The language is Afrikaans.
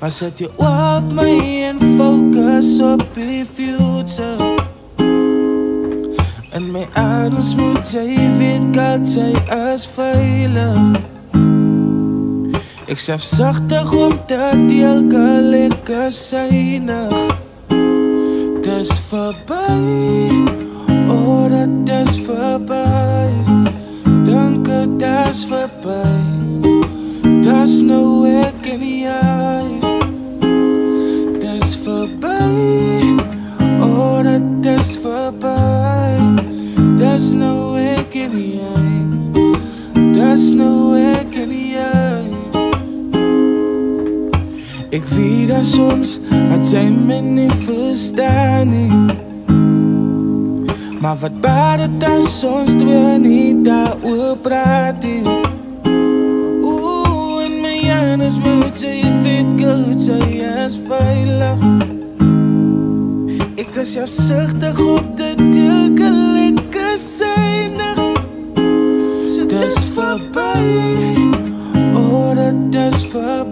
Maar zet je op my en focus op die future. En my adems moet jy weet dat jy is veilig. Ek sef sagtig om te deel, girl, ek is synig. Dis verby, oh dat is verby. Dankie, dis verby. Dis nou ek en jy. Dis verby, oh dat is verby. Dis nou ek en jy. Dis nou ek en jy. Ek weet dat soms dat jy my nie verstaan nie. Maar wat baat het as ons twee nie daaroor praat nie. In my janus moet jy weet goed, jy is veilig. Ek is jou sigtig op te deel, ek is synig. So dis verby, oh dat is verby.